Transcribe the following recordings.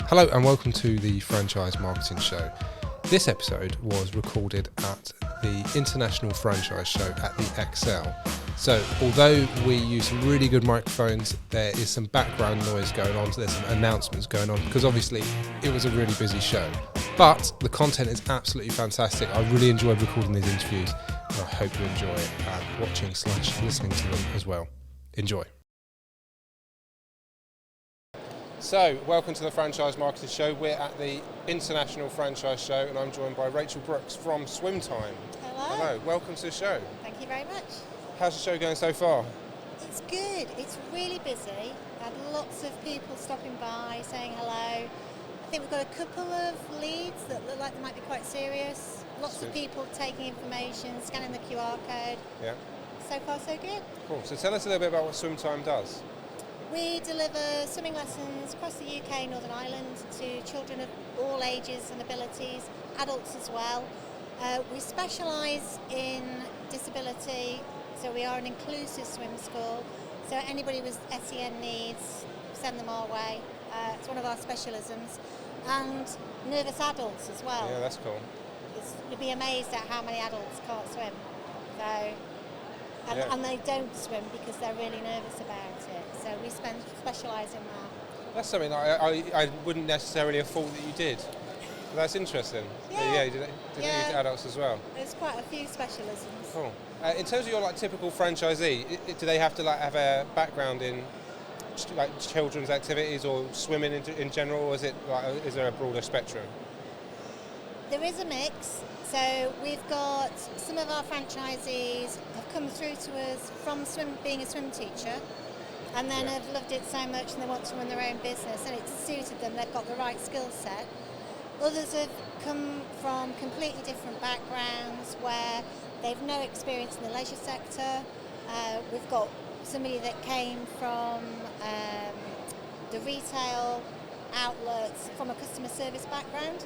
Hello and welcome to the Franchise Marketing Show. This episode was recorded at the International Franchise Show at the Excel. So although we use some really good microphones, there is some background noise going on, so there's some announcements going on because obviously it was a really busy show. But the content is absolutely fantastic. I really enjoyed recording these interviews and I hope you enjoy watching/listening to them as well. Enjoy. So, welcome to the Franchise Marketing Show. We're at the International Franchise Show and I'm joined by Rachel Brooks from Swimtime. Hello. Hello, welcome to the show. Thank you very much. How's the show going so far? It's good. It's really busy. Had lots of people stopping by, saying hello. I think we've got a couple of leads that look like they might be quite serious. Lots of people taking information, scanning the QR code. Yeah. So far, so good. Cool. So tell us a little bit about what Swimtime does. We deliver swimming lessons across the UK, Northern Ireland, to children of all ages and abilities, adults as well. We specialise in disability, so we are an inclusive swim school. So anybody with SEN needs, send them our way. It's one of our specialisms. And nervous adults as well. Yeah, that's cool. You'd be amazed at how many adults can't swim. And they don't swim because they're really nervous about it. So we specialise in that. That's something that I wouldn't necessarily have thought that you did. That's interesting. Yeah. You did it with adults as well. There's quite a few specialisms. Cool. In terms of your typical franchisee, do they have to have a background in children's activities or swimming in general, or is there a broader spectrum? There is a mix. So we've got some of our franchisees have come through to us from being a swim teacher and then have loved it so much and they want to run their own business and it's suited them, they've got the right skill set. Others have come from completely different backgrounds where they've no experience in the leisure sector. We've got somebody that came from the retail outlets from a customer service background.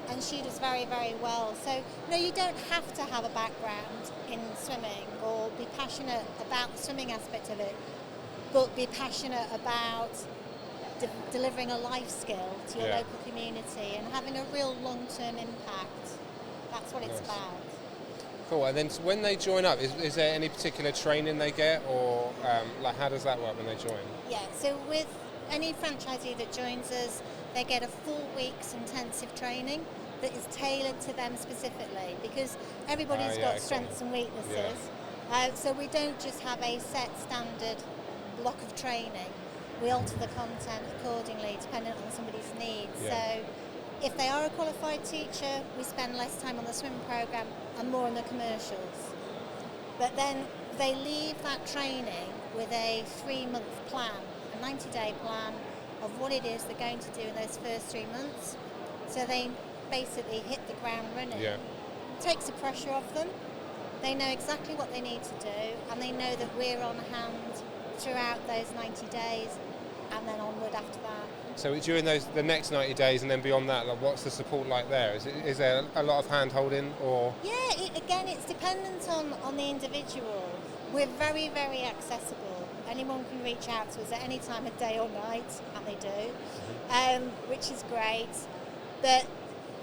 And she does very, very well. So, you don't have to have a background in swimming or be passionate about the swimming aspect of it, but be passionate about delivering a life skill to your local community and having a real long-term impact. That's what it's about. Cool. And then when they join up, is there any particular training they get, or how does that work when they join? Yeah. So with any franchisee that joins us, they get a full week's intensive training that is tailored to them specifically because everybody's got strengths and weaknesses. Yeah. So we don't just have a set standard block of training. We alter the content accordingly depending on somebody's needs. Yeah. So if they are a qualified teacher, we spend less time on the swim programme and more on the commercials. But then they leave that training with a 3-month plan, a 90-day plan of what it is they're going to do in those first 3 months. So they basically hit the ground running. Yeah. Takes the pressure off them. They know exactly what they need to do and they know that we're on hand throughout those 90 days and then onward after that. So during the next 90 days and then beyond that, what's the support like there? Is there a lot of hand-holding or? Yeah, it's dependent on the individual. We're very, very accessible. Anyone can reach out to us at any time of day or night, and they do, which is great. But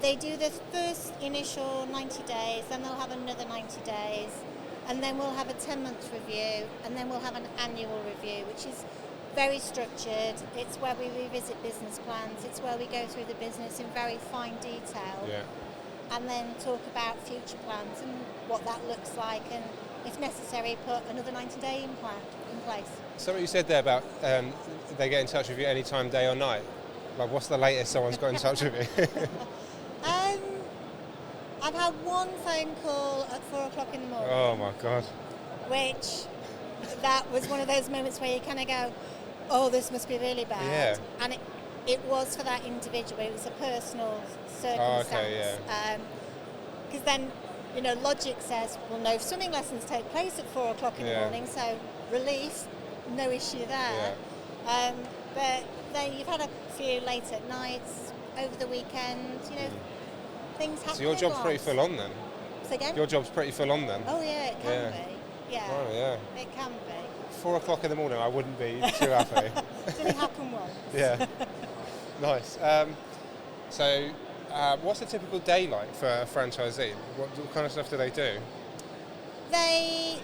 they do the first initial 90 days, then they'll have another 90 days, and then we'll have a 10-month review, and then we'll have an annual review, which is very structured. It's where we revisit business plans. It's where we go through the business in very fine detail, and then talk about future plans and what that looks like, and if necessary, put another 90-day plan in place. So what you said there about they get in touch with you any time, day or night. What's the latest someone's got in touch with you? I've had one phone call at 4 o'clock in the morning. Oh my God. Which, that was one of those moments where you kind of go, oh, this must be really bad. Yeah. And it was for that individual. It was a personal circumstance. Oh, okay, yeah. Because then, logic says, well, no swimming lessons take place at 4 o'clock in the morning, so relief, no issue there. Yeah. But then you've had a few late at nights, over the weekend, things happen. So your job's pretty full on then? Say again? Your job's pretty full on then? Oh yeah, it can be. Yeah. Oh yeah. It can be. 4 o'clock in the morning, I wouldn't be too happy. Did it happen once? Yeah. Nice. What's a typical day like for a franchisee? What kind of stuff do they do? They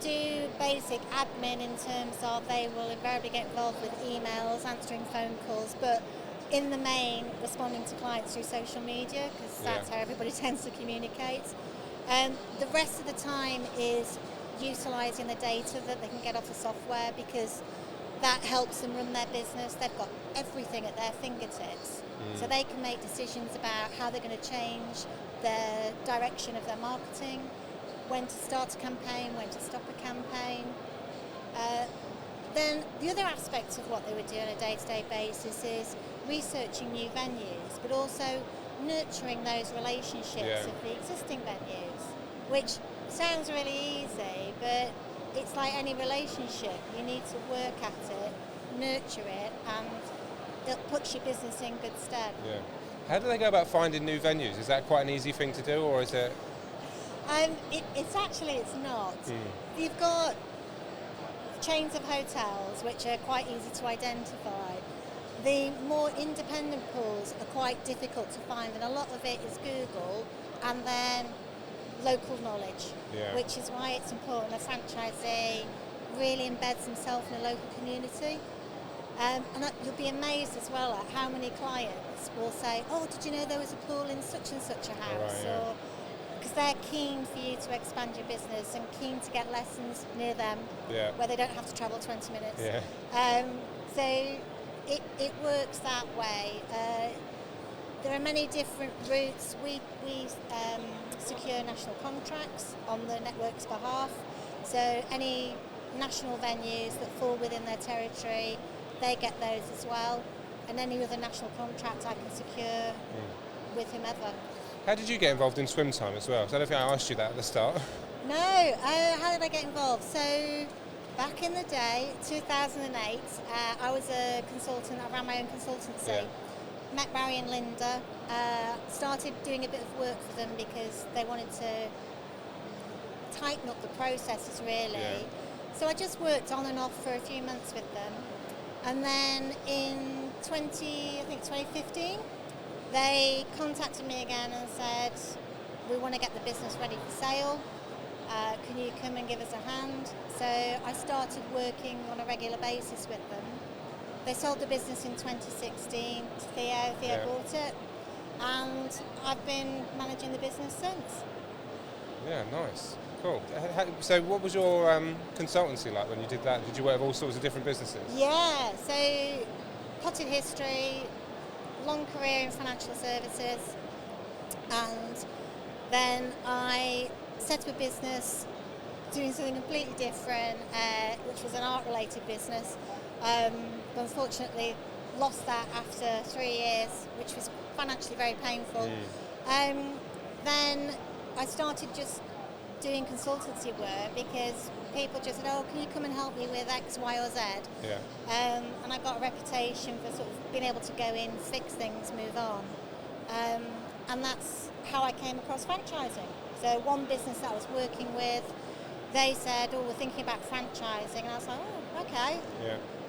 do basic admin in terms of they will invariably get involved with emails, answering phone calls, but in the main responding to clients through social media, because that's how everybody tends to communicate. The rest of the time is utilising the data that they can get off the software, because that helps them run their business. They've got everything at their fingertips, so they can make decisions about how they're going to change the direction of their marketing, when to start a campaign, when to stop a campaign. Then the other aspect of what they would do on a day-to-day basis is researching new venues, but also nurturing those relationships of the existing venues, which sounds really easy, but it's like any relationship. You need to work at it, nurture it, and it puts your business in good stead. Yeah. How do they go about finding new venues? Is that quite an easy thing to do, or is it? It's not. You've got chains of hotels which are quite easy to identify. The more independent pools are quite difficult to find, and a lot of it is Google and then local knowledge, which is why it's important a franchisee really embeds himself in a local community. And you'll be amazed as well at how many clients will say, oh, did you know there was a pool in such and such a house? Or because they're keen for you to expand your business and keen to get lessons near them where they don't have to travel 20 minutes. So it works that way. There are many different routes. We secure national contracts on the network's behalf. So any national venues that fall within their territory, they get those as well. And any other national contract I can secure with whomever. How did you get involved in Swimtime as well? 'Cause I don't think I asked you that at the start. No, how did I get involved? So back in the day, 2008, I was a consultant. I ran my own consultancy. Met Barry and Linda, started doing a bit of work for them because they wanted to tighten up the processes really. So I just worked on and off for a few months with them. And then in 2015, they contacted me again and said, we want to get the business ready for sale. Can you come and give us a hand? So I started working on a regular basis with them. They sold the business in 2016 to Theo. Theo bought it, and I've been managing the business since. Yeah, nice. Cool. So what was your consultancy like when you did that? Did you work with all sorts of different businesses? Yeah, so potted history, long career in financial services, and then I set up a business doing something completely different, which was an art-related business. Unfortunately, lost that after 3 years, which was financially very painful. Then I started just doing consultancy work because people just said, oh, can you come and help me with X, Y or Z? And I got a reputation for sort of being able to go in, fix things, move on. And that's how I came across franchising. So one business that I was working with, they said, oh, we're thinking about franchising. And I was like, oh, okay.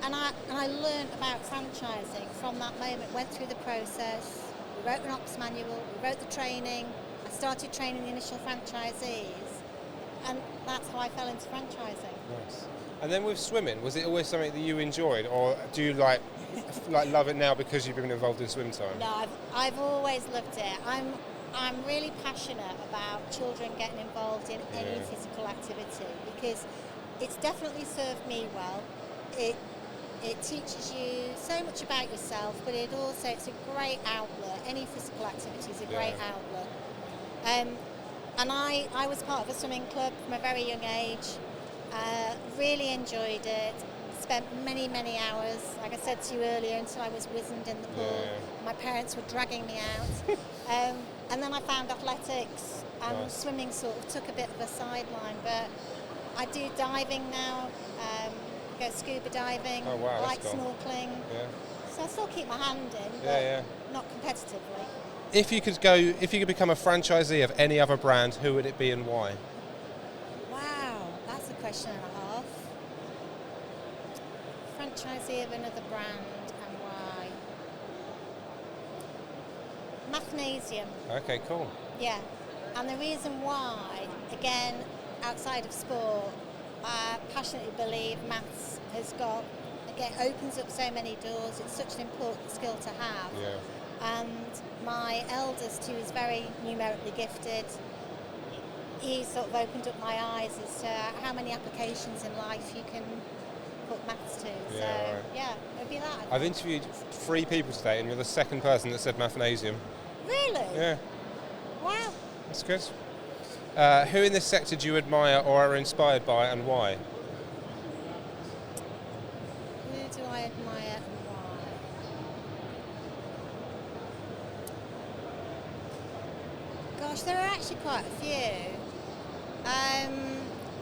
And I learned about franchising from that moment, went through the process, we wrote an ops manual, we wrote the training, I started training the initial franchisees, and that's how I fell into franchising. Nice. And then with swimming, was it always something that you enjoyed, or do you like love it now because you've been involved in Swimtime? No, I've always loved it. I'm really passionate about children getting involved in any physical activity because it's definitely served me well. It teaches you so much about yourself, but it's a great outlet. Any physical activity is a great outlet. And I was part of a swimming club from a very young age. Really enjoyed it. Spent many, many hours, like I said to you earlier, until I was wizened in the pool. My parents were dragging me out. And then I found athletics, and swimming sort of took a bit of a sideline. But I do diving now, go scuba diving, like snorkeling. So I still keep my hand in, but not competitively. If you could become a franchisee of any other brand, who would it be and why? Wow, that's a question and a half. Franchisee of another brand and why? Mathnasium. Okay, cool. Yeah. And the reason why, again, outside of sport, I passionately believe maths has got, again, opens up so many doors. It's such an important skill to have. Yeah. And my eldest, who is very numerically gifted, he sort of opened up my eyes as to how many applications in life you can put maths to. Yeah, So, right. yeah, it would be that. I've interviewed 3 people today, and you're the second person that said Mathnasium. Really? Yeah, Wow. that's good. Who in this sector do you admire or are inspired by, and why? Who do I admire and why? Gosh, there are actually quite a few.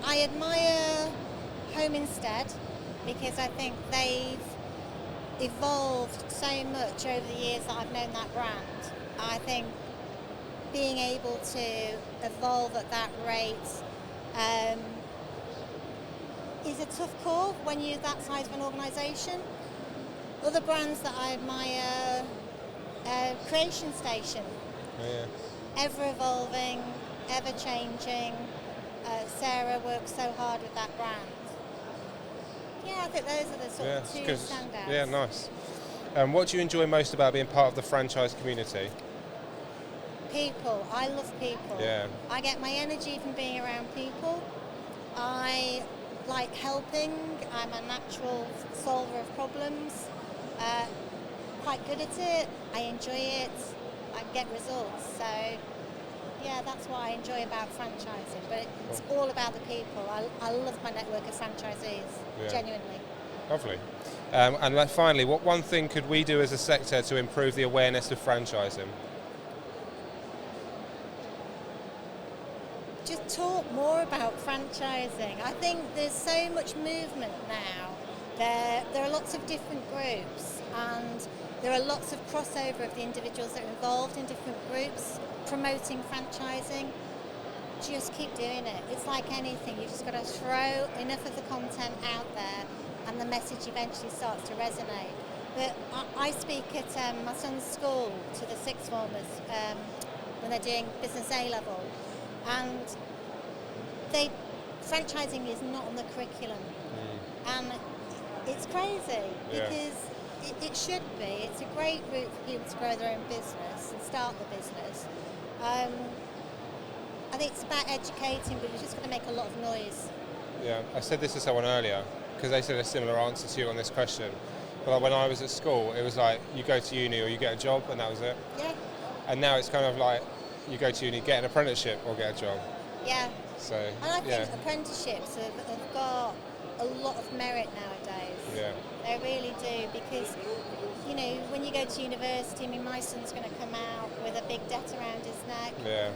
I admire Home Instead because I think they've evolved so much over the years that I've known that brand. I think being able to evolve at that rate is a tough call when you're that size of an organisation. Other brands that I admire, Creation Station, Yeah. ever evolving, ever changing. Sarah works so hard with that brand. Yeah, I think those are the sort of 2 standouts. Yeah, nice. What do you enjoy most about being part of the franchise community? People. I love people. Yeah. I get my energy from being around people. I like helping. I'm a natural solver of problems. Quite good at it. I enjoy it. I get results. So, yeah, that's what I enjoy about franchising. But it's all about the people. I love my network of franchisees, genuinely. Lovely. And finally, what one thing could we do as a sector to improve the awareness of franchising? Just talk more about franchising. I think there's so much movement now. There are lots of different groups, and there are lots of crossover of the individuals that are involved in different groups promoting franchising. Just keep doing it. It's like anything. You've just got to throw enough of the content out there and the message eventually starts to resonate. But I speak at my son's school to the sixth formers when they're doing business A level, and franchising is not on the curriculum, and it's crazy because it should be. It's a great route for people to grow their own business and start the business. I think it's about educating, but you're just going to make a lot of noise. Yeah, I said this to someone earlier because they said a similar answer to you on this question. But like when I was at school, it was like you go to uni or you get a job, and that was it. Yeah. And now it's kind of like you go to uni, get an apprenticeship or get a job. Yeah. So. And I think apprenticeships have got a lot of merit nowadays. Yeah. They really do, because you know, when you go to university, I mean, my son's going to come out with a big debt around his neck. Yeah.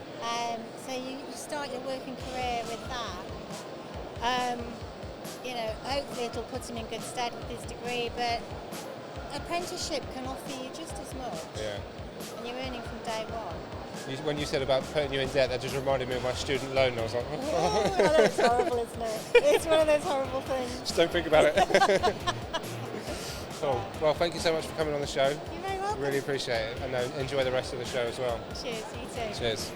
So you start your working career with that. You know, hopefully it'll put him in good stead with his degree, but apprenticeship can offer you just as much. Yeah. And you're earning from day one. When you said about putting you in debt, that just reminded me of my student loan. I was like, oh, I know, it's horrible, isn't it? It's one of those horrible things. Just don't think about it. Cool. Well, thank you so much for coming on the show. You're very welcome. Really appreciate it, and enjoy the rest of the show as well. Cheers, you too. Cheers.